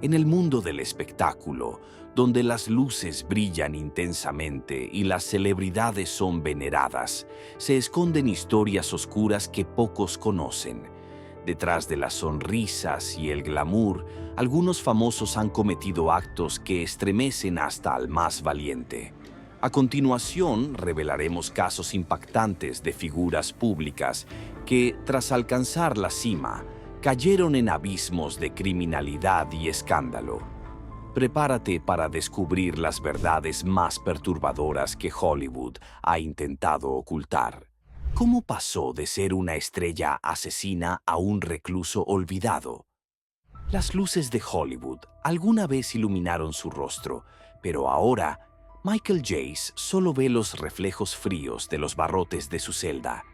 En el mundo del espectáculo, donde las luces brillan intensamente y las celebridades son veneradas, se esconden historias oscuras que pocos conocen. Detrás de las sonrisas y el glamour, algunos famosos han cometido actos que estremecen hasta al más valiente. A continuación, revelaremos casos impactantes de figuras públicas que, tras alcanzar la cima, cayeron en abismos de criminalidad y escándalo. Prepárate para descubrir las verdades más perturbadoras que Hollywood ha intentado ocultar. ¿Cómo pasó de ser una estrella asesina a un recluso olvidado? Las luces de Hollywood alguna vez iluminaron su rostro, pero ahora Michael Jace solo ve los reflejos fríos de los barrotes de su celda.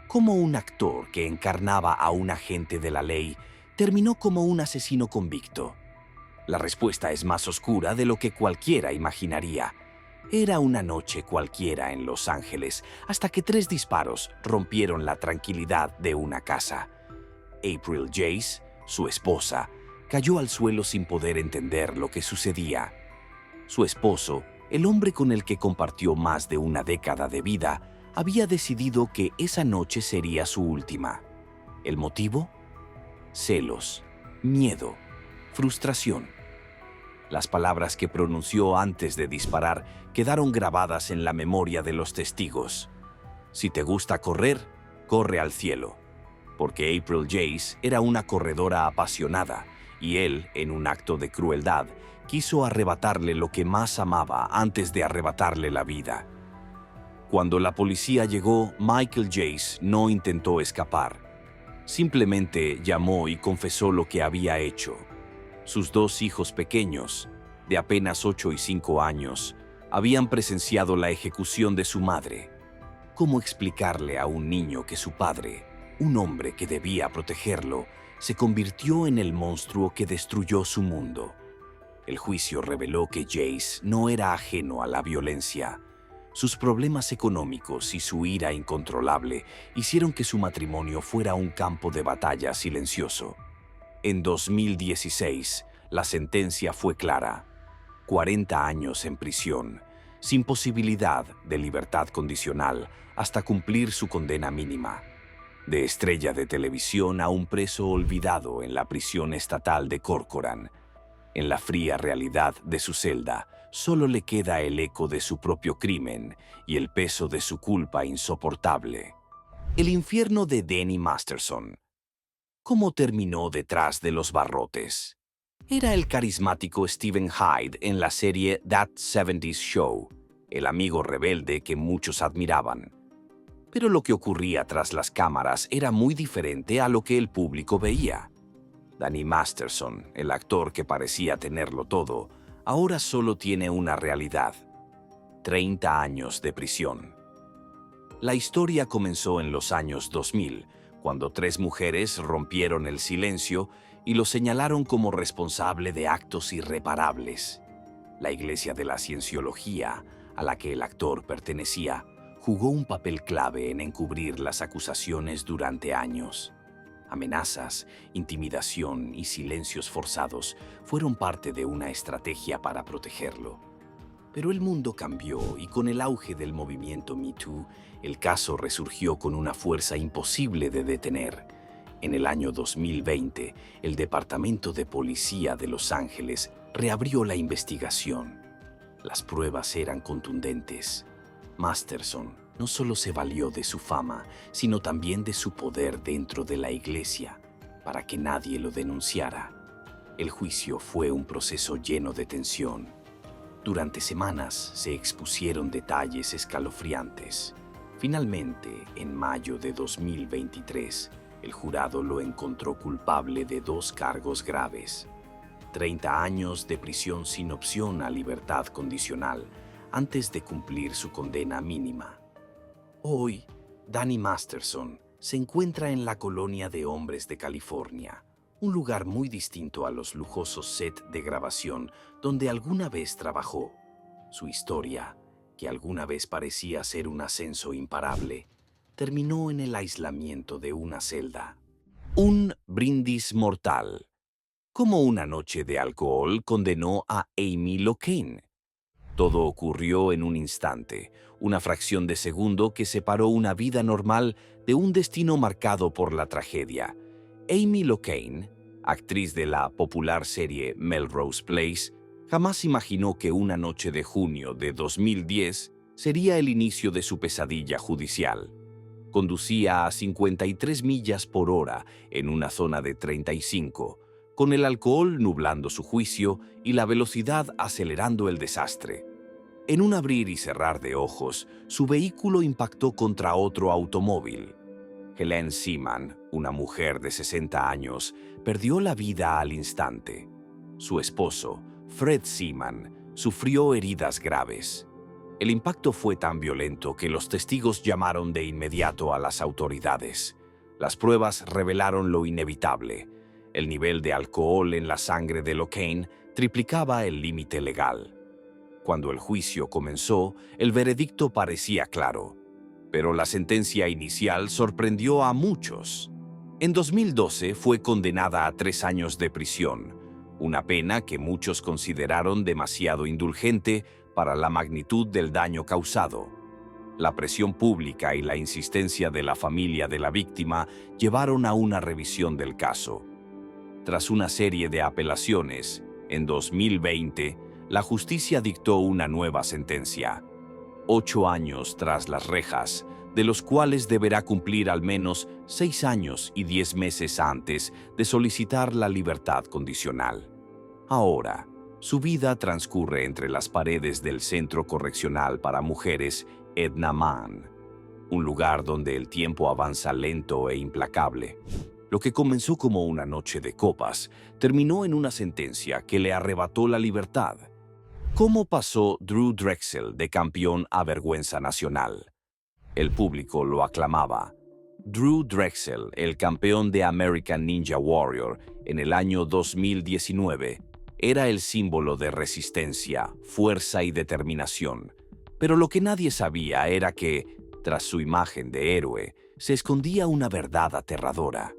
¿Cómo un actor que encarnaba a un agente de la ley terminó como un asesino convicto? La respuesta es más oscura de lo que cualquiera imaginaría. Era una noche cualquiera en Los Ángeles, hasta que 3 disparos rompieron la tranquilidad de una casa. April Jace, su esposa, cayó al suelo sin poder entender lo que sucedía. Su esposo, el hombre con el que compartió más de una década de vida, había decidido que esa noche sería su última. ¿El motivo? Celos, miedo, frustración. Las palabras que pronunció antes de disparar quedaron grabadas en la memoria de los testigos. Si te gusta correr, corre al cielo. Porque April Jace era una corredora apasionada y él, en un acto de crueldad, quiso arrebatarle lo que más amaba antes de arrebatarle la vida. Cuando la policía llegó, Michael Jace no intentó escapar. Simplemente llamó y confesó lo que había hecho. Sus 2 hijos pequeños, de apenas 8 y 5 años, habían presenciado la ejecución de su madre. ¿Cómo explicarle a un niño que su padre, un hombre que debía protegerlo, se convirtió en el monstruo que destruyó su mundo? El juicio reveló que Jace no era ajeno a la violencia. Sus problemas económicos y su ira incontrolable hicieron que su matrimonio fuera un campo de batalla silencioso. En 2016, la sentencia fue clara: 40 años en prisión, sin posibilidad de libertad condicional hasta cumplir su condena mínima. De estrella de televisión a un preso olvidado en la prisión estatal de Corcoran. En la fría realidad de su celda, solo le queda el eco de su propio crimen y el peso de su culpa insoportable. El infierno de Danny Masterson. ¿Cómo terminó detrás de los barrotes? Era el carismático Steven Hyde en la serie That 70's Show, el amigo rebelde que muchos admiraban. Pero lo que ocurría tras las cámaras era muy diferente a lo que el público veía. Danny Masterson, el actor que parecía tenerlo todo, ahora solo tiene una realidad: 30 años de prisión. La historia comenzó en los años 2000, cuando 3 mujeres rompieron el silencio y lo señalaron como responsable de actos irreparables. La Iglesia de la Cienciología, a la que el actor pertenecía, jugó un papel clave en encubrir las acusaciones durante años. Amenazas, intimidación y silencios forzados fueron parte de una estrategia para protegerlo. Pero el mundo cambió y con el auge del movimiento Me Too, el caso resurgió con una fuerza imposible de detener. En el año 2020, el Departamento de Policía de Los Ángeles reabrió la investigación. Las pruebas eran contundentes. Masterson no solo se valió de su fama, sino también de su poder dentro de la iglesia, para que nadie lo denunciara. El juicio fue un proceso lleno de tensión. Durante semanas se expusieron detalles escalofriantes. Finalmente, en mayo de 2023, el jurado lo encontró culpable de 2 cargos graves: 30 años de prisión sin opción a libertad condicional antes de cumplir su condena mínima. Hoy, Danny Masterson se encuentra en la colonia de hombres de California, un lugar muy distinto a los lujosos sets de grabación donde alguna vez trabajó. Su historia, que alguna vez parecía ser un ascenso imparable, terminó en el aislamiento de una celda. Un brindis mortal. Cómo una noche de alcohol condenó a Amy Locane. Todo ocurrió en un instante, una fracción de segundo que separó una vida normal de un destino marcado por la tragedia. Amy Locane, actriz de la popular serie Melrose Place, jamás imaginó que una noche de junio de 2010 sería el inicio de su pesadilla judicial. Conducía a 53 millas por hora en una zona de 35, con el alcohol nublando su juicio y la velocidad acelerando el desastre. En un abrir y cerrar de ojos, su vehículo impactó contra otro automóvil. Helen Seaman, una mujer de 60 años, perdió la vida al instante. Su esposo, Fred Seaman, sufrió heridas graves. El impacto fue tan violento que los testigos llamaron de inmediato a las autoridades. Las pruebas revelaron lo inevitable. El nivel de alcohol en la sangre de Locane triplicaba el límite legal. Cuando el juicio comenzó, el veredicto parecía claro, pero la sentencia inicial sorprendió a muchos. En 2012 fue condenada a 3 años de prisión, una pena que muchos consideraron demasiado indulgente para la magnitud del daño causado. La presión pública y la insistencia de la familia de la víctima llevaron a una revisión del caso. Tras una serie de apelaciones, en 2020, la justicia dictó una nueva sentencia. 8 años tras las rejas, de los cuales deberá cumplir al menos 6 años y 10 meses antes de solicitar la libertad condicional. Ahora, su vida transcurre entre las paredes del Centro Correccional para Mujeres Edna Mann, un lugar donde el tiempo avanza lento e implacable. Lo que comenzó como una noche de copas terminó en una sentencia que le arrebató la libertad. ¿Cómo pasó Drew Drexel de campeón a vergüenza nacional? El público lo aclamaba. Drew Drexel, el campeón de American Ninja Warrior en el año 2019, era el símbolo de resistencia, fuerza y determinación. Pero lo que nadie sabía era que, tras su imagen de héroe, se escondía una verdad aterradora.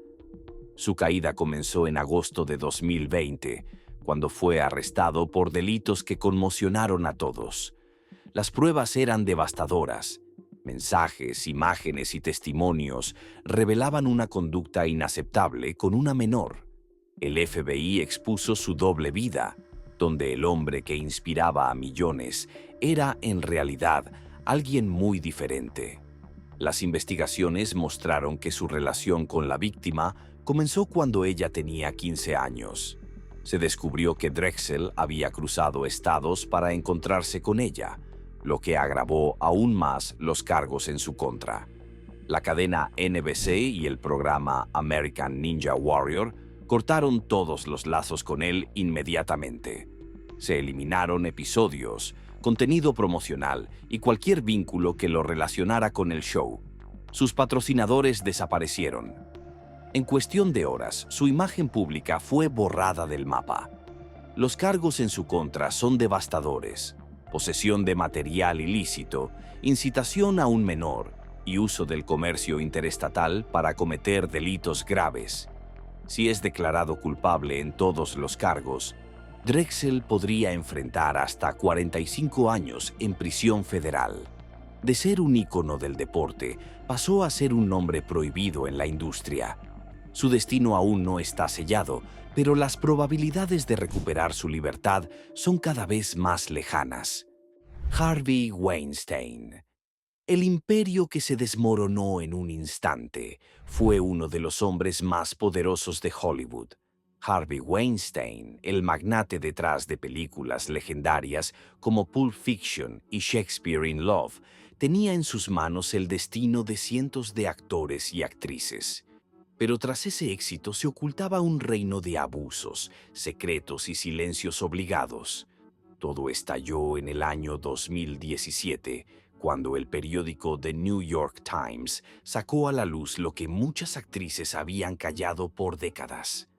Su caída comenzó en agosto de 2020, cuando fue arrestado por delitos que conmocionaron a todos. Las pruebas eran devastadoras. Mensajes, imágenes y testimonios revelaban una conducta inaceptable con una menor. El FBI expuso su doble vida, donde el hombre que inspiraba a millones era, en realidad, alguien muy diferente. Las investigaciones mostraron que su relación con la víctima comenzó cuando ella tenía 15 años. Se descubrió que Drexel había cruzado estados para encontrarse con ella, lo que agravó aún más los cargos en su contra. La cadena NBC y el programa American Ninja Warrior cortaron todos los lazos con él inmediatamente. Se eliminaron episodios, contenido promocional y cualquier vínculo que lo relacionara con el show. Sus patrocinadores desaparecieron. En cuestión de horas, su imagen pública fue borrada del mapa. Los cargos en su contra son devastadores: posesión de material ilícito, incitación a un menor y uso del comercio interestatal para cometer delitos graves. Si es declarado culpable en todos los cargos, Drexel podría enfrentar hasta 45 años en prisión federal. De ser un ícono del deporte, pasó a ser un nombre prohibido en la industria. Su destino aún no está sellado, pero las probabilidades de recuperar su libertad son cada vez más lejanas. Harvey Weinstein. El imperio que se desmoronó en un instante fue uno de los hombres más poderosos de Hollywood. Harvey Weinstein, el magnate detrás de películas legendarias como Pulp Fiction y Shakespeare in Love, tenía en sus manos el destino de cientos de actores y actrices. Pero tras ese éxito se ocultaba un reino de abusos, secretos y silencios obligados. Todo estalló en el año 2017, cuando el periódico The New York Times sacó a la luz lo que muchas actrices habían callado por décadas.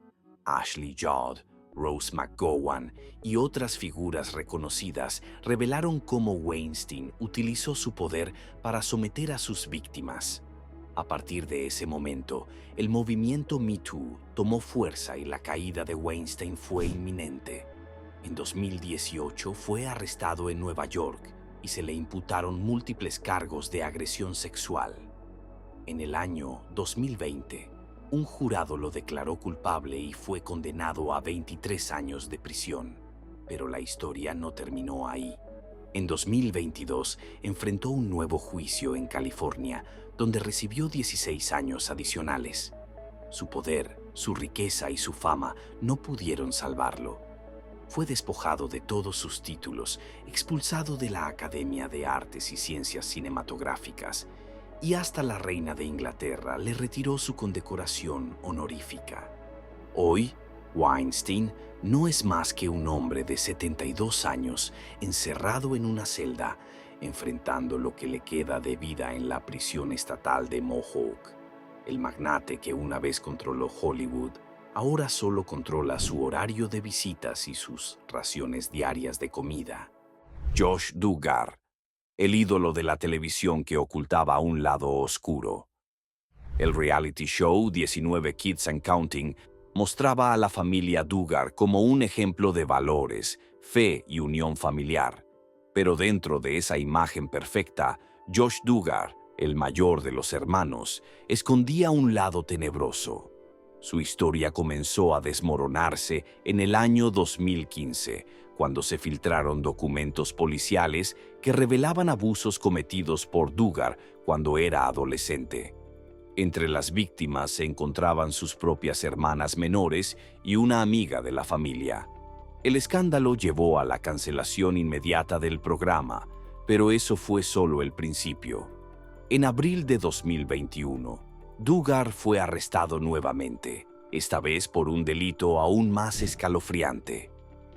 Ashley Judd, Rose McGowan y otras figuras reconocidas revelaron cómo Weinstein utilizó su poder para someter a sus víctimas. A partir de ese momento, el movimiento Me Too tomó fuerza y la caída de Weinstein fue inminente. En 2018 fue arrestado en Nueva York y se le imputaron múltiples cargos de agresión sexual. En el año 2020, un jurado lo declaró culpable y fue condenado a 23 años de prisión. Pero la historia no terminó ahí. En 2022 enfrentó un nuevo juicio en California, donde recibió 16 años adicionales. Su poder, su riqueza y su fama no pudieron salvarlo. Fue despojado de todos sus títulos, expulsado de la Academia de Artes y Ciencias Cinematográficas, y hasta la reina de Inglaterra le retiró su condecoración honorífica. Hoy, Weinstein no es más que un hombre de 72 años encerrado en una celda, enfrentando lo que le queda de vida en la prisión estatal de Mohawk. El magnate que una vez controló Hollywood, ahora solo controla su horario de visitas y sus raciones diarias de comida. Josh Duggar, el ídolo de la televisión que ocultaba un lado oscuro. El reality show 19 Kids and Counting mostraba a la familia Duggar como un ejemplo de valores, fe y unión familiar. Pero dentro de esa imagen perfecta, Josh Duggar, el mayor de los hermanos, escondía un lado tenebroso. Su historia comenzó a desmoronarse en el año 2015, cuando se filtraron documentos policiales que revelaban abusos cometidos por Duggar cuando era adolescente. Entre las víctimas se encontraban sus propias hermanas menores y una amiga de la familia. El escándalo llevó a la cancelación inmediata del programa, pero eso fue solo el principio. En abril de 2021, Duggar fue arrestado nuevamente, esta vez por un delito aún más escalofriante.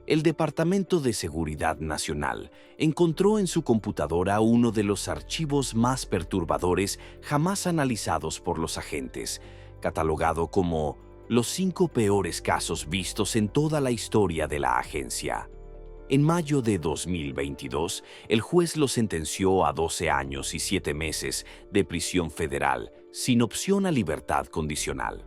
El Departamento de Seguridad Nacional encontró en su computadora uno de los archivos más perturbadores jamás analizados por los agentes, catalogado como los 5 peores casos vistos en toda la historia de la agencia. En mayo de 2022, el juez lo sentenció a 12 años y 7 meses de prisión federal, sin opción a libertad condicional.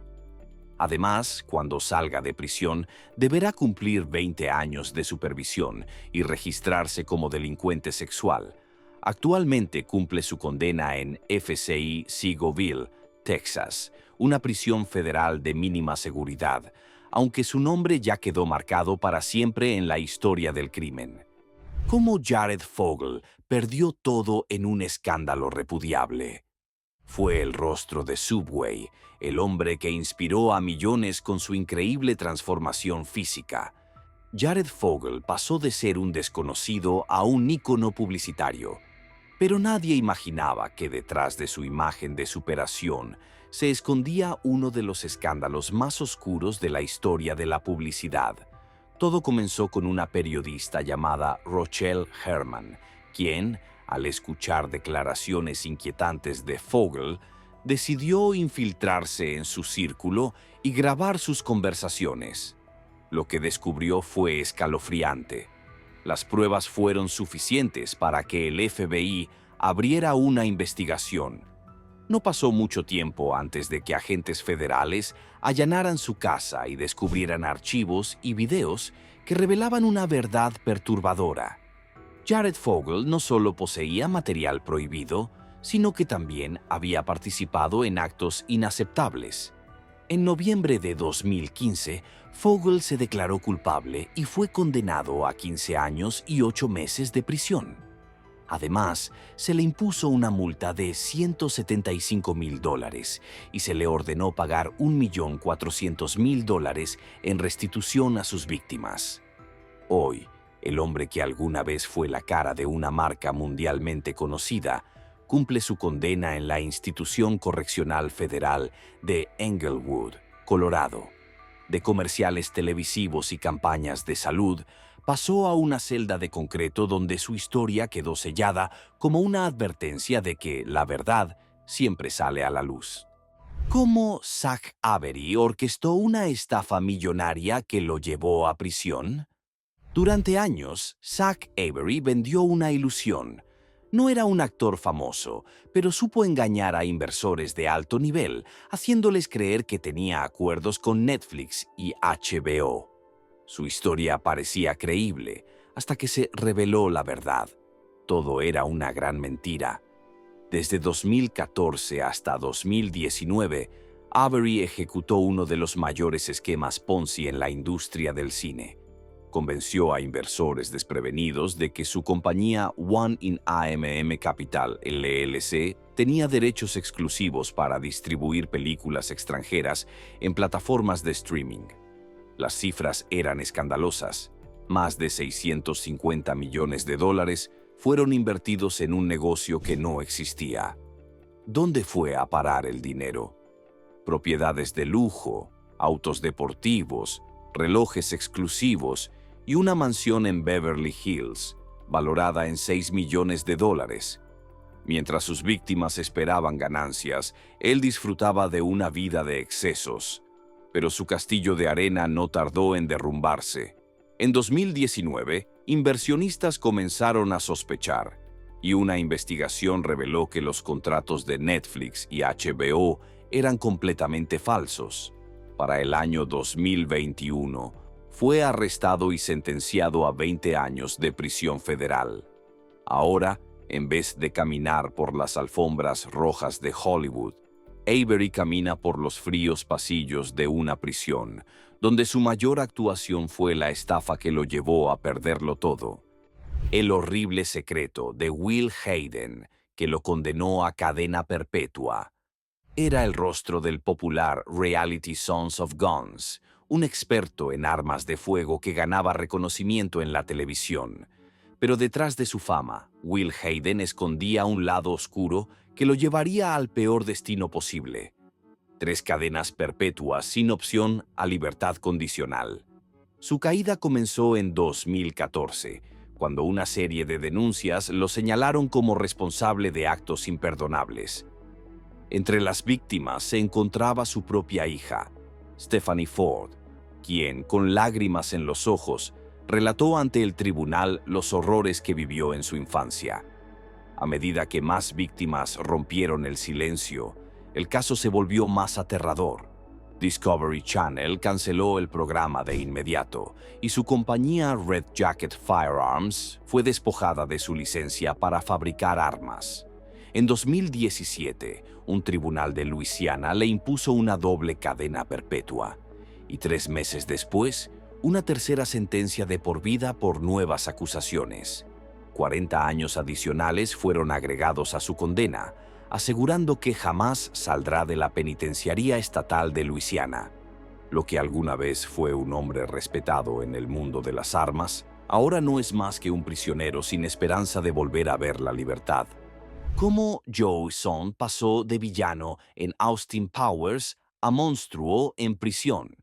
Además, cuando salga de prisión, deberá cumplir 20 años de supervisión y registrarse como delincuente sexual. Actualmente cumple su condena en FCI Seagoville, Texas, una prisión federal de mínima seguridad, aunque su nombre ya quedó marcado para siempre en la historia del crimen. ¿Cómo Jared Fogle perdió todo en un escándalo repudiable? Fue el rostro de Subway, el hombre que inspiró a millones con su increíble transformación física. Jared Fogle pasó de ser un desconocido a un ícono publicitario, pero nadie imaginaba que detrás de su imagen de superación se escondía uno de los escándalos más oscuros de la historia de la publicidad. Todo comenzó con una periodista llamada Rochelle Herman, quien, al escuchar declaraciones inquietantes de Fogle, decidió infiltrarse en su círculo y grabar sus conversaciones. Lo que descubrió fue escalofriante. Las pruebas fueron suficientes para que el FBI abriera una investigación. No pasó mucho tiempo antes de que agentes federales allanaran su casa y descubrieran archivos y videos que revelaban una verdad perturbadora. Jared Fogle no solo poseía material prohibido, sino que también había participado en actos inaceptables. En noviembre de 2015, Fogle se declaró culpable y fue condenado a 15 años y 8 meses de prisión. Además, se le impuso una multa de $175,000 y se le ordenó pagar $1,400,000 en restitución a sus víctimas. Hoy, el hombre que alguna vez fue la cara de una marca mundialmente conocida, cumple su condena en la Institución Correccional Federal de Englewood, Colorado. De comerciales televisivos y campañas de salud, pasó a una celda de concreto donde su historia quedó sellada como una advertencia de que la verdad siempre sale a la luz. ¿Cómo Zach Avery orquestó una estafa millonaria que lo llevó a prisión? Durante años, Zach Avery vendió una ilusión. No era un actor famoso, pero supo engañar a inversores de alto nivel, haciéndoles creer que tenía acuerdos con Netflix y HBO. Su historia parecía creíble, hasta que se reveló la verdad. Todo era una gran mentira. Desde 2014 hasta 2019, Avery ejecutó uno de los mayores esquemas Ponzi en la industria del cine. Convenció a inversores desprevenidos de que su compañía One in AMM Capital, LLC, tenía derechos exclusivos para distribuir películas extranjeras en plataformas de streaming. Las cifras eran escandalosas. Más de 650 millones de dólares fueron invertidos en un negocio que no existía. ¿Dónde fue a parar el dinero? Propiedades de lujo, autos deportivos, relojes exclusivos y una mansión en Beverly Hills, valorada en 6 millones de dólares. Mientras sus víctimas esperaban ganancias, él disfrutaba de una vida de excesos. Pero su castillo de arena no tardó en derrumbarse. En 2019, inversionistas comenzaron a sospechar, y una investigación reveló que los contratos de Netflix y HBO eran completamente falsos. Para el año 2021, fue arrestado y sentenciado a 20 años de prisión federal. Ahora, en vez de caminar por las alfombras rojas de Hollywood, Avery camina por los fríos pasillos de una prisión, donde su mayor actuación fue la estafa que lo llevó a perderlo todo. El horrible secreto de Will Hayden, que lo condenó a cadena perpetua. Era el rostro del popular reality Sons of Guns, un experto en armas de fuego que ganaba reconocimiento en la televisión. Pero detrás de su fama, Will Hayden escondía un lado oscuro que lo llevaría al peor destino posible. 3 cadenas perpetuas sin opción a libertad condicional. Su caída comenzó en 2014, cuando una serie de denuncias lo señalaron como responsable de actos imperdonables. Entre las víctimas se encontraba su propia hija, Stephanie Ford, quien, con lágrimas en los ojos, relató ante el tribunal los horrores que vivió en su infancia. A medida que más víctimas rompieron el silencio, el caso se volvió más aterrador. Discovery Channel canceló el programa de inmediato y su compañía Red Jacket Firearms fue despojada de su licencia para fabricar armas. En 2017, un tribunal de Luisiana le impuso una doble cadena perpetua y 3 meses después, una tercera sentencia de por vida por nuevas acusaciones. 40 años adicionales fueron agregados a su condena, asegurando que jamás saldrá de la penitenciaría estatal de Luisiana. Lo que alguna vez fue un hombre respetado en el mundo de las armas, ahora no es más que un prisionero sin esperanza de volver a ver la libertad. ¿Cómo Joe Son pasó de villano en Austin Powers a monstruo en prisión?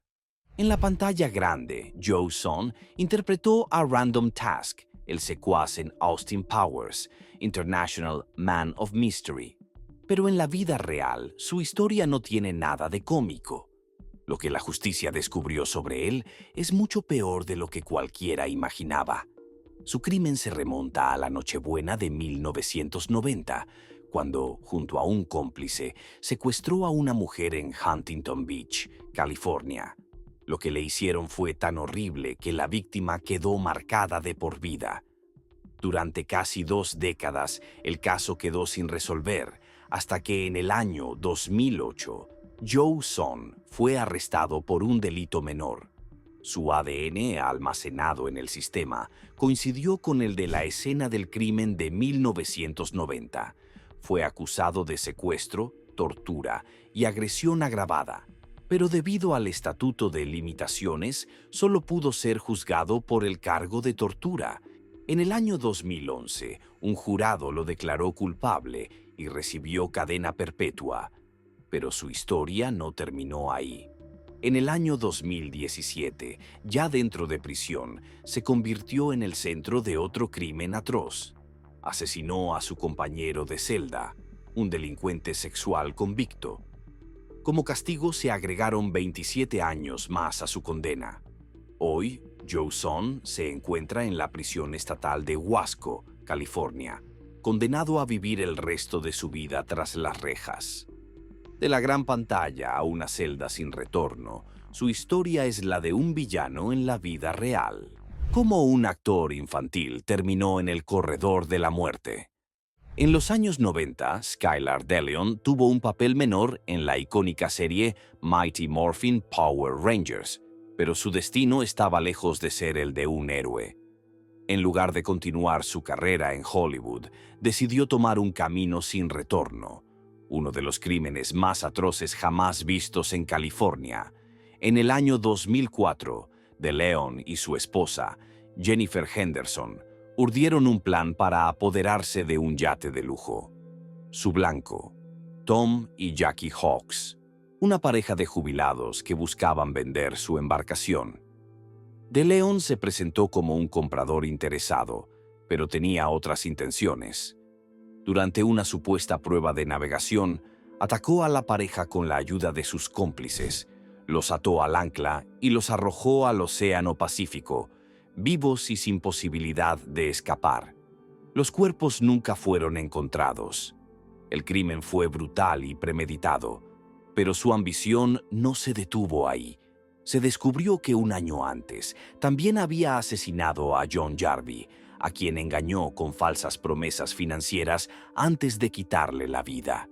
En la pantalla grande, Joe Son interpretó a Random Task, el secuaz en Austin Powers, International Man of Mystery. Pero en la vida real, su historia no tiene nada de cómico. Lo que la justicia descubrió sobre él es mucho peor de lo que cualquiera imaginaba. Su crimen se remonta a la Nochebuena de 1990, cuando, junto a un cómplice, secuestró a una mujer en Huntington Beach, California. Lo que le hicieron fue tan horrible que la víctima quedó marcada de por vida. Durante casi 2 décadas, el caso quedó sin resolver, hasta que en el año 2008, Joe Son fue arrestado por un delito menor. Su ADN, almacenado en el sistema, coincidió con el de la escena del crimen de 1990. Fue acusado de secuestro, tortura y agresión agravada, pero debido al estatuto de limitaciones, solo pudo ser juzgado por el cargo de tortura. En el año 2011, un jurado lo declaró culpable y recibió cadena perpetua. Pero su historia no terminó ahí. En el año 2017, ya dentro de prisión, se convirtió en el centro de otro crimen atroz. Asesinó a su compañero de celda, un delincuente sexual convicto. Como castigo se agregaron 27 años más a su condena. Hoy, Joe Son se encuentra en la prisión estatal de Wasco, California. condenado a vivir el resto de su vida tras las rejas. De la gran pantalla a una celda sin retorno, su historia es la de un villano en la vida real. Como un actor infantil terminó en el corredor de la muerte. En los años 90, Skylar DeLeon tuvo un papel menor en la icónica serie Mighty Morphin Power Rangers, pero su destino estaba lejos de ser el de un héroe. En lugar de continuar su carrera en Hollywood, decidió tomar un camino sin retorno, uno de los crímenes más atroces jamás vistos en California. En el año 2004, DeLeon y su esposa, Jennifer Henderson, urdieron un plan para apoderarse de un yate de lujo. Su blanco, Tom y Jackie Hawks, una pareja de jubilados que buscaban vender su embarcación. DeLeon se presentó como un comprador interesado, pero tenía otras intenciones. Durante una supuesta prueba de navegación, atacó a la pareja con la ayuda de sus cómplices, los ató al ancla y los arrojó al Océano Pacífico, vivos y sin posibilidad de escapar. Los cuerpos nunca fueron encontrados. El crimen fue brutal y premeditado, pero su ambición no se detuvo ahí. Se descubrió que un año antes también había asesinado a John Jarvis, a quien engañó con falsas promesas financieras antes de quitarle la vida.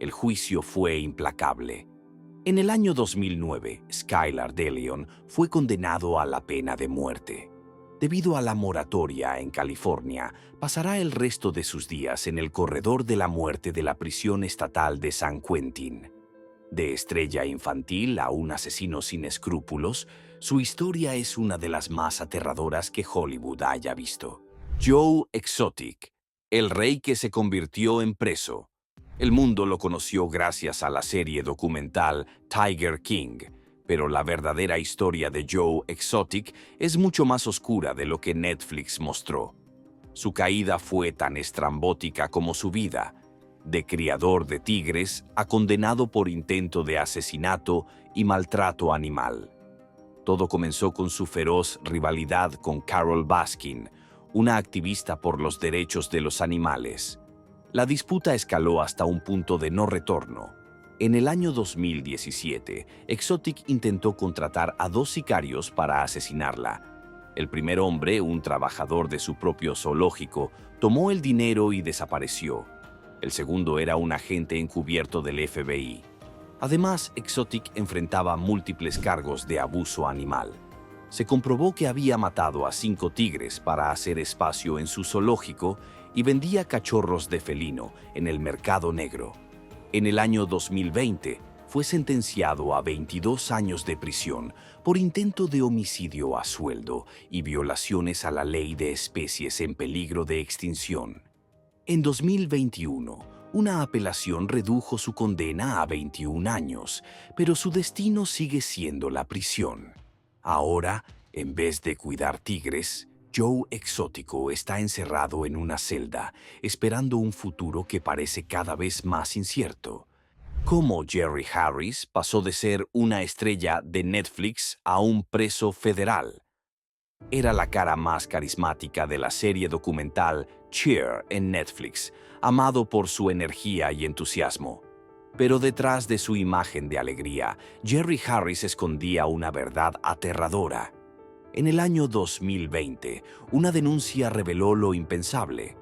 El juicio fue implacable. En el año 2009, Skylar DeLeon fue condenado a la pena de muerte. Debido a la moratoria en California, pasará el resto de sus días en el corredor de la muerte de la prisión estatal de San Quentin. De estrella infantil a un asesino sin escrúpulos, su historia es una de las más aterradoras que Hollywood haya visto. Joe Exotic, el rey que se convirtió en preso. El mundo lo conoció gracias a la serie documental Tiger King, pero la verdadera historia de Joe Exotic es mucho más oscura de lo que Netflix mostró. Su caída fue tan estrambótica como su vida, de criador de tigres a condenado por intento de asesinato y maltrato animal. Todo comenzó con su feroz rivalidad con Carole Baskin, una activista por los derechos de los animales. La disputa escaló hasta un punto de no retorno. En el año 2017, Exotic intentó contratar a 2 sicarios para asesinarla. El primer hombre, un trabajador de su propio zoológico, tomó el dinero y desapareció. El segundo era un agente encubierto del FBI. Además, Exotic enfrentaba múltiples cargos de abuso animal. Se comprobó que había matado a 5 tigres para hacer espacio en su zoológico y vendía cachorros de felino en el mercado negro. En el año 2020, fue sentenciado a 22 años de prisión por intento de homicidio a sueldo y violaciones a la ley de especies en peligro de extinción. En 2021, una apelación redujo su condena a 21 años, pero su destino sigue siendo la prisión. Ahora, en vez de cuidar tigres, Joe Exótico está encerrado en una celda, esperando un futuro que parece cada vez más incierto. ¿Cómo Jerry Harris pasó de ser una estrella de Netflix a un preso federal? Era la cara más carismática de la serie documental Cheer en Netflix, amado por su energía y entusiasmo. Pero detrás de su imagen de alegría, Jerry Harris escondía una verdad aterradora. En el año 2020, una denuncia reveló lo impensable.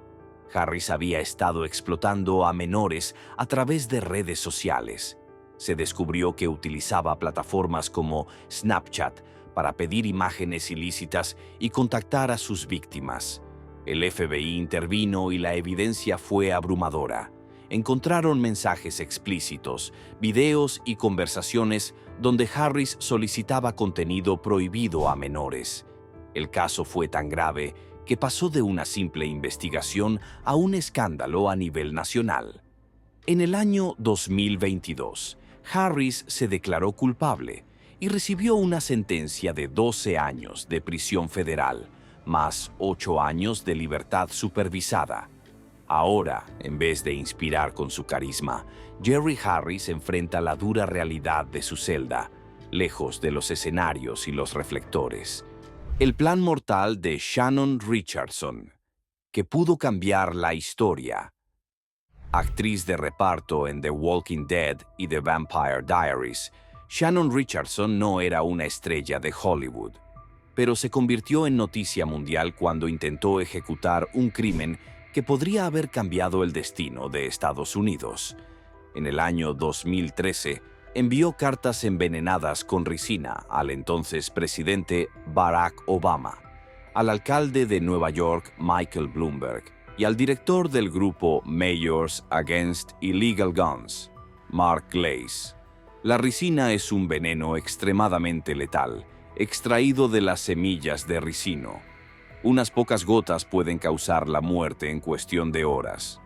Harris había estado explotando a menores a través de redes sociales. Se descubrió que utilizaba plataformas como Snapchat para pedir imágenes ilícitas y contactar a sus víctimas. El FBI intervino y la evidencia fue abrumadora. Encontraron mensajes explícitos, videos y conversaciones donde Harris solicitaba contenido prohibido a menores. El caso fue tan grave que pasó de una simple investigación a un escándalo a nivel nacional. En el año 2022, Harris se declaró culpable y recibió una sentencia de 12 años de prisión federal, más 8 años de libertad supervisada. Ahora, en vez de inspirar con su carisma, Jerry Harris enfrenta la dura realidad de su celda, lejos de los escenarios y los reflectores. El plan mortal de Shannon Richardson. que pudo cambiar la historia. Actriz de reparto en The Walking Dead y The Vampire Diaries, Shannon Richardson no era una estrella de Hollywood, pero se convirtió en noticia mundial cuando intentó ejecutar un crimen que podría haber cambiado el destino de Estados Unidos. En el año 2013, envió cartas envenenadas con ricina al entonces presidente Barack Obama, al alcalde de Nueva York Michael Bloomberg y al director del grupo Mayors Against Illegal Guns, Mark Glaze. La ricina es un veneno extremadamente letal, extraído de las semillas de ricino. Unas pocas gotas pueden causar la muerte en cuestión de horas.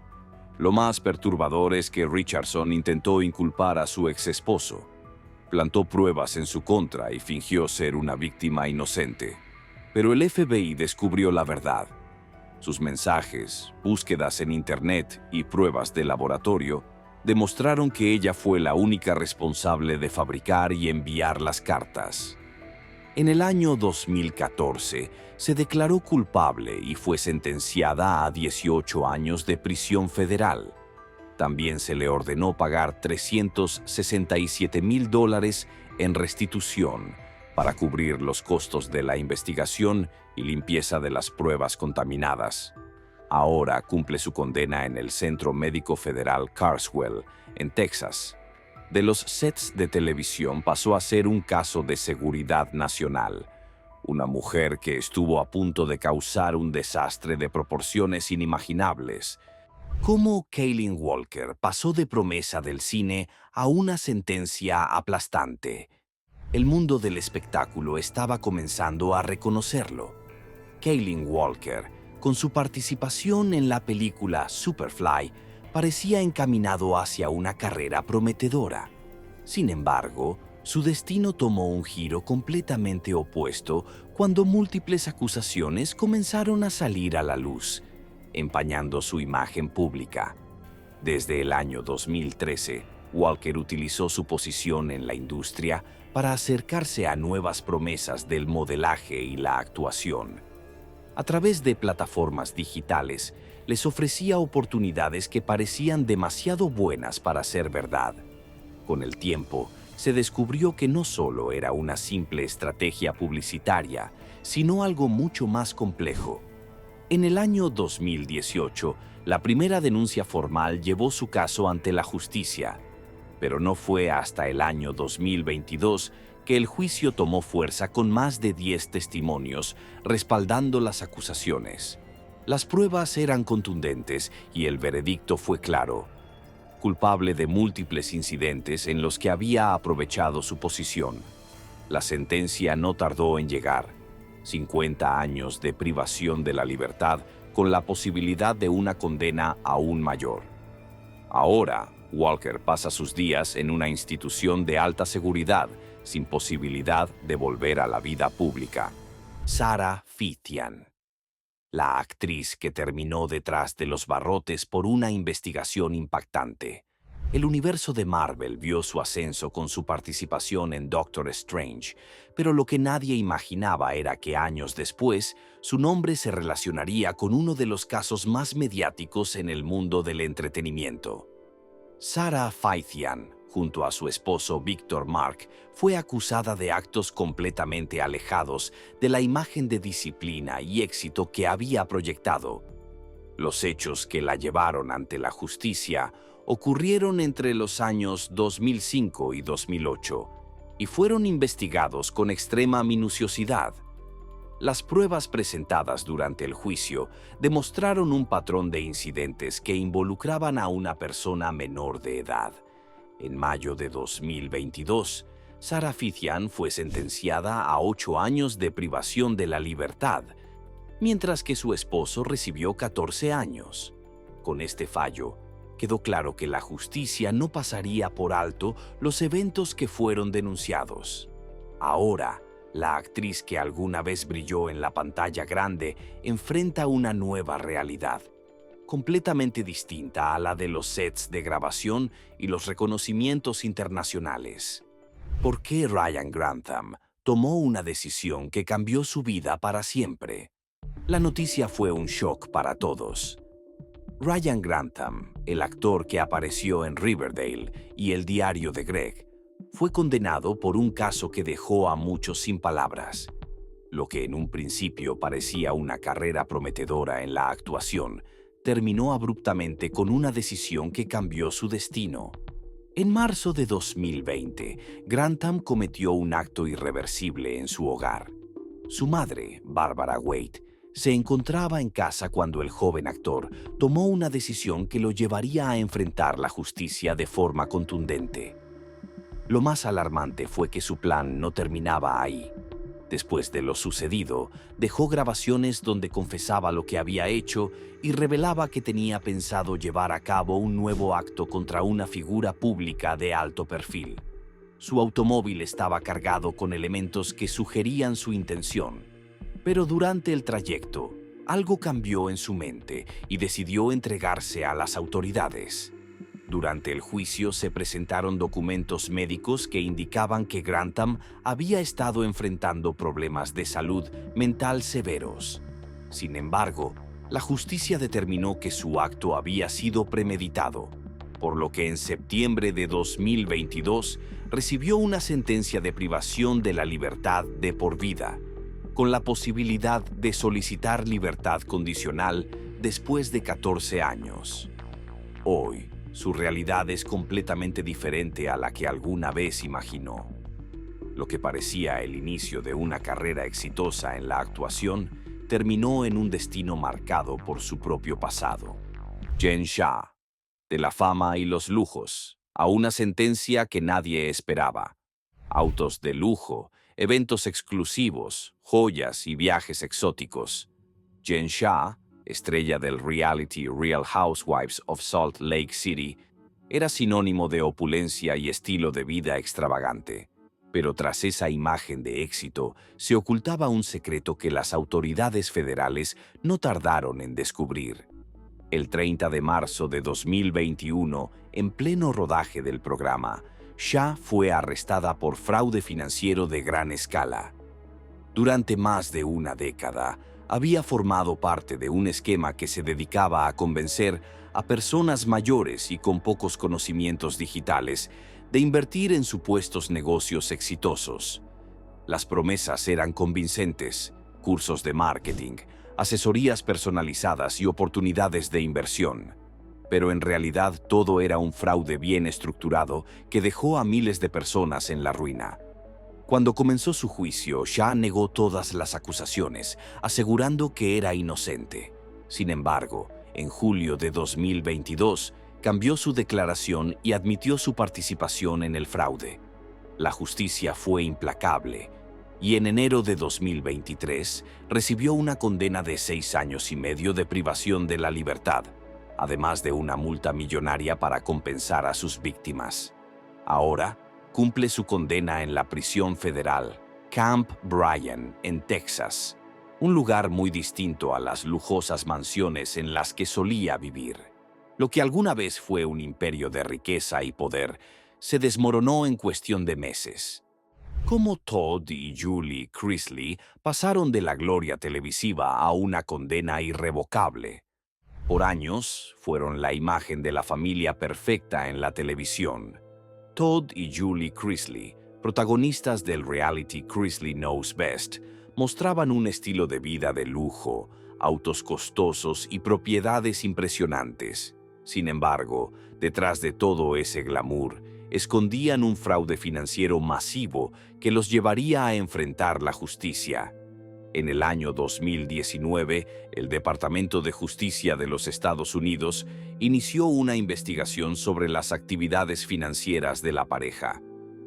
Lo más perturbador es que Richardson intentó inculpar a su exesposo. Plantó pruebas en su contra y fingió ser una víctima inocente. Pero el FBI descubrió la verdad. Sus mensajes, búsquedas en Internet y pruebas de laboratorio demostraron que ella fue la única responsable de fabricar y enviar las cartas. En el año 2014, se declaró culpable y fue sentenciada a 18 años de prisión federal. También se le ordenó pagar $367,000 en restitución para cubrir los costos de la investigación y limpieza de las pruebas contaminadas. Ahora cumple su condena en el Centro Médico Federal Carswell, en Texas. De los sets de televisión pasó a ser un caso de seguridad nacional. Una mujer que estuvo a punto de causar un desastre de proporciones inimaginables. ¿Cómo Kayleen Walker pasó de promesa del cine a una sentencia aplastante? El mundo del espectáculo estaba comenzando a reconocerlo. Kayleen Walker, con su participación en la película Superfly, parecía encaminado hacia una carrera prometedora. Sin embargo, su destino tomó un giro completamente opuesto cuando múltiples acusaciones comenzaron a salir a la luz, empañando su imagen pública. Desde el año 2013, Walker utilizó su posición en la industria para acercarse a nuevas promesas del modelaje y la actuación. A través de plataformas digitales, les ofrecía oportunidades que parecían demasiado buenas para ser verdad. Con el tiempo, se descubrió que no solo era una simple estrategia publicitaria, sino algo mucho más complejo. En el año 2018, la primera denuncia formal llevó su caso ante la justicia, pero no fue hasta el año 2022 que el juicio tomó fuerza con más de 10 testimonios respaldando las acusaciones. Las pruebas eran contundentes y el veredicto fue claro. Culpable de múltiples incidentes en los que había aprovechado su posición. La sentencia no tardó en llegar. 50 años de privación de la libertad con la posibilidad de una condena aún mayor. Ahora, Walker pasa sus días en una institución de alta seguridad sin posibilidad de volver a la vida pública. Sarah Fitian, la actriz que terminó detrás de los barrotes por una investigación impactante. El universo de Marvel vio su ascenso con su participación en Doctor Strange, pero lo que nadie imaginaba era que años después, su nombre se relacionaría con uno de los casos más mediáticos en el mundo del entretenimiento. Sarah Fitian, junto a su esposo Victor Mark, fue acusada de actos completamente alejados de la imagen de disciplina y éxito que había proyectado. Los hechos que la llevaron ante la justicia ocurrieron entre los años 2005 y 2008 y fueron investigados con extrema minuciosidad. Las pruebas presentadas durante el juicio demostraron un patrón de incidentes que involucraban a una persona menor de edad. En mayo de 2022, Sarah Fitian fue sentenciada a 8 años de privación de la libertad, mientras que su esposo recibió 14 años. Con este fallo, quedó claro que la justicia no pasaría por alto los eventos que fueron denunciados. Ahora, la actriz que alguna vez brilló en la pantalla grande enfrenta una nueva realidad, completamente distinta a la de los sets de grabación y los reconocimientos internacionales. ¿Por qué Ryan Grantham tomó una decisión que cambió su vida para siempre? La noticia fue un shock para todos. Ryan Grantham, el actor que apareció en Riverdale y El diario de Greg, fue condenado por un caso que dejó a muchos sin palabras. Lo que en un principio parecía una carrera prometedora en la actuación, terminó abruptamente con una decisión que cambió su destino. En marzo de 2020, Grantham cometió un acto irreversible en su hogar. Su madre, Barbara Wade, se encontraba en casa cuando el joven actor tomó una decisión que lo llevaría a enfrentar la justicia de forma contundente. Lo más alarmante fue que su plan no terminaba ahí. Después de lo sucedido, dejó grabaciones donde confesaba lo que había hecho y revelaba que tenía pensado llevar a cabo un nuevo acto contra una figura pública de alto perfil. Su automóvil estaba cargado con elementos que sugerían su intención, pero durante el trayecto, algo cambió en su mente y decidió entregarse a las autoridades. Durante el juicio se presentaron documentos médicos que indicaban que Grantham había estado enfrentando problemas de salud mental severos. Sin embargo, la justicia determinó que su acto había sido premeditado, por lo que en septiembre de 2022 recibió una sentencia de privación de la libertad de por vida, con la posibilidad de solicitar libertad condicional después de 14 años. Hoy, su realidad es completamente diferente a la que alguna vez imaginó. Lo que parecía el inicio de una carrera exitosa en la actuación terminó en un destino marcado por su propio pasado. Jen Shah, de la fama y los lujos, a una sentencia que nadie esperaba. Autos de lujo, eventos exclusivos, joyas y viajes exóticos. Jen Shah, estrella del reality Real Housewives of Salt Lake City, era sinónimo de opulencia y estilo de vida extravagante. Pero tras esa imagen de éxito, se ocultaba un secreto que las autoridades federales no tardaron en descubrir. El 30 de marzo de 2021, en pleno rodaje del programa, Shah fue arrestada por fraude financiero de gran escala. Durante más de una década, había formado parte de un esquema que se dedicaba a convencer a personas mayores y con pocos conocimientos digitales de invertir en supuestos negocios exitosos. Las promesas eran convincentes: cursos de marketing, asesorías personalizadas y oportunidades de inversión. Pero en realidad todo era un fraude bien estructurado que dejó a miles de personas en la ruina. Cuando comenzó su juicio, Shah negó todas las acusaciones, asegurando que era inocente. Sin embargo, en julio de 2022, cambió su declaración y admitió su participación en el fraude. La justicia fue implacable, y en enero de 2023 recibió una condena de 6 años y medio de privación de la libertad, además de una multa millonaria para compensar a sus víctimas. Ahora, cumple su condena en la prisión federal Camp Bryan, en Texas, un lugar muy distinto a las lujosas mansiones en las que solía vivir. Lo que alguna vez fue un imperio de riqueza y poder, se desmoronó en cuestión de meses. Cómo Todd y Julie Chrisley pasaron de la gloria televisiva a una condena irrevocable. Por años, fueron la imagen de la familia perfecta en la televisión. Todd y Julie Chrisley, protagonistas del reality Chrisley Knows Best, mostraban un estilo de vida de lujo, autos costosos y propiedades impresionantes. Sin embargo, detrás de todo ese glamour, escondían un fraude financiero masivo que los llevaría a enfrentar la justicia. En el año 2019, el Departamento de Justicia de los Estados Unidos inició una investigación sobre las actividades financieras de la pareja.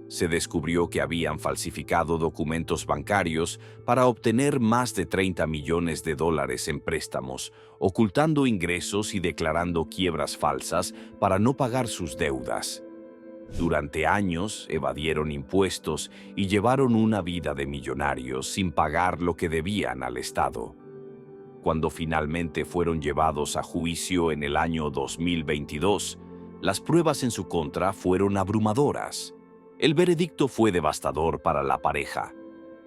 Se descubrió que habían falsificado documentos bancarios para obtener más de $30 millones en préstamos, ocultando ingresos y declarando quiebras falsas para no pagar sus deudas. Durante años evadieron impuestos y llevaron una vida de millonarios sin pagar lo que debían al Estado. Cuando finalmente fueron llevados a juicio en el año 2022, las pruebas en su contra fueron abrumadoras. El veredicto fue devastador para la pareja.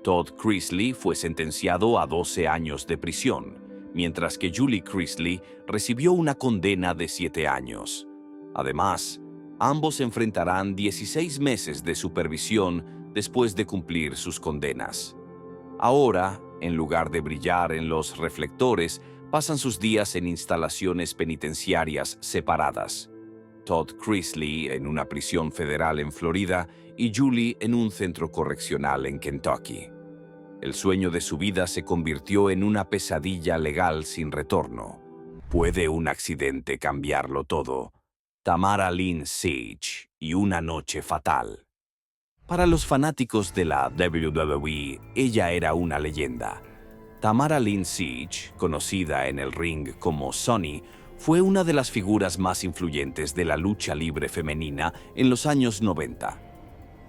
Todd Chrisley fue sentenciado a 12 años de prisión, mientras que Julie Chrisley recibió una condena de 7 años. Además, ambos enfrentarán 16 meses de supervisión después de cumplir sus condenas. Ahora, en lugar de brillar en los reflectores, pasan sus días en instalaciones penitenciarias separadas. Todd Chrisley en una prisión federal en Florida y Julie en un centro correccional en Kentucky. El sueño de su vida se convirtió en una pesadilla legal sin retorno. ¿Puede un accidente cambiarlo todo? Tamara Lynn Sage y una noche fatal. Para los fanáticos de la WWE, ella era una leyenda. Tamara Lynn Sage, conocida en el ring como Sunny, fue una de las figuras más influyentes de la lucha libre femenina en los años 90.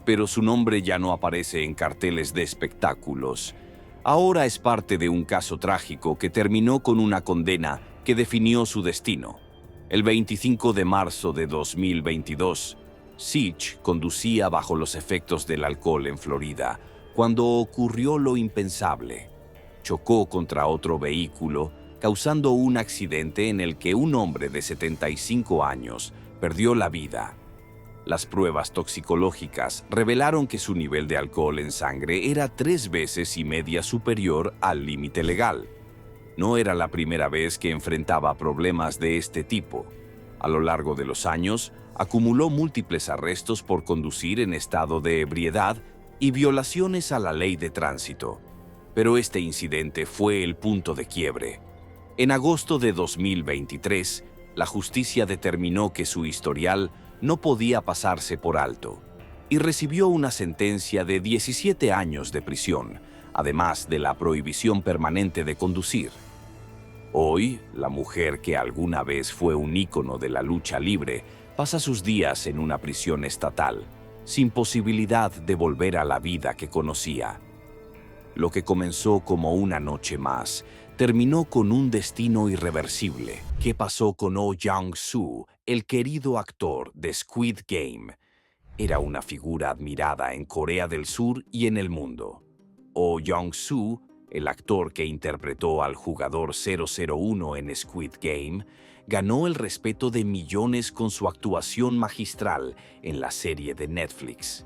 Pero su nombre ya no aparece en carteles de espectáculos. Ahora es parte de un caso trágico que terminó con una condena que definió su destino. El 25 de marzo de 2022, Sage conducía bajo los efectos del alcohol en Florida cuando ocurrió lo impensable. Chocó contra otro vehículo, causando un accidente en el que un hombre de 75 años perdió la vida. Las pruebas toxicológicas revelaron que su nivel de alcohol en sangre era 3,5 veces superior al límite legal. No era la primera vez que enfrentaba problemas de este tipo. A lo largo de los años, acumuló múltiples arrestos por conducir en estado de ebriedad y violaciones a la ley de tránsito. Pero este incidente fue el punto de quiebre. En agosto de 2023, la justicia determinó que su historial no podía pasarse por alto y recibió una sentencia de 17 años de prisión, además de la prohibición permanente de conducir. Hoy, la mujer que alguna vez fue un ícono de la lucha libre pasa sus días en una prisión estatal, sin posibilidad de volver a la vida que conocía. Lo que comenzó como una noche más, terminó con un destino irreversible. ¿Qué pasó con Oh Young-soo, el querido actor de Squid Game? Era una figura admirada en Corea del Sur y en el mundo. Oh Young-soo, el actor que interpretó al jugador 001 en Squid Game, ganó el respeto de millones con su actuación magistral en la serie de Netflix.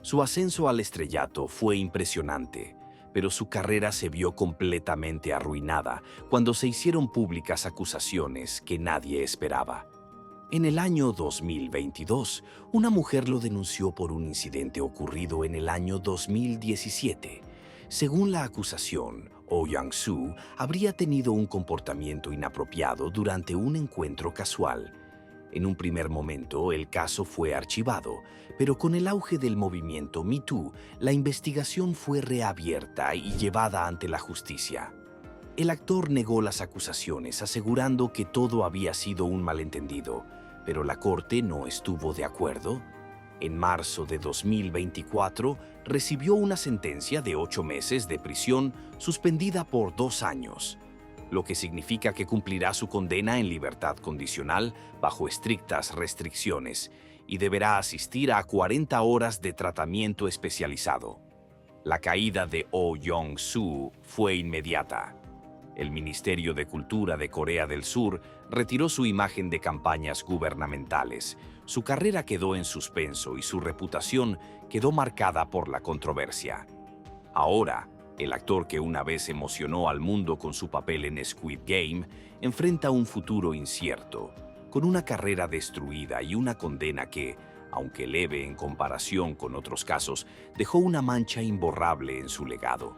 Su ascenso al estrellato fue impresionante, pero su carrera se vio completamente arruinada cuando se hicieron públicas acusaciones que nadie esperaba. En el año 2022, una mujer lo denunció por un incidente ocurrido en el año 2017. Según la acusación, Oh Young-soo habría tenido un comportamiento inapropiado durante un encuentro casual. En un primer momento, el caso fue archivado, pero con el auge del movimiento Me Too, la investigación fue reabierta y llevada ante la justicia. El actor negó las acusaciones, asegurando que todo había sido un malentendido, pero la corte no estuvo de acuerdo. En marzo de 2024, recibió una sentencia de 8 meses de prisión suspendida por 2 años, lo que significa que cumplirá su condena en libertad condicional bajo estrictas restricciones y deberá asistir a 40 horas de tratamiento especializado. La caída de Oh Young-soo fue inmediata. El Ministerio de Cultura de Corea del Sur retiró su imagen de campañas gubernamentales. Su carrera quedó en suspenso y su reputación quedó marcada por la controversia. Ahora, el actor que una vez emocionó al mundo con su papel en Squid Game enfrenta un futuro incierto, con una carrera destruida y una condena que, aunque leve en comparación con otros casos, dejó una mancha imborrable en su legado.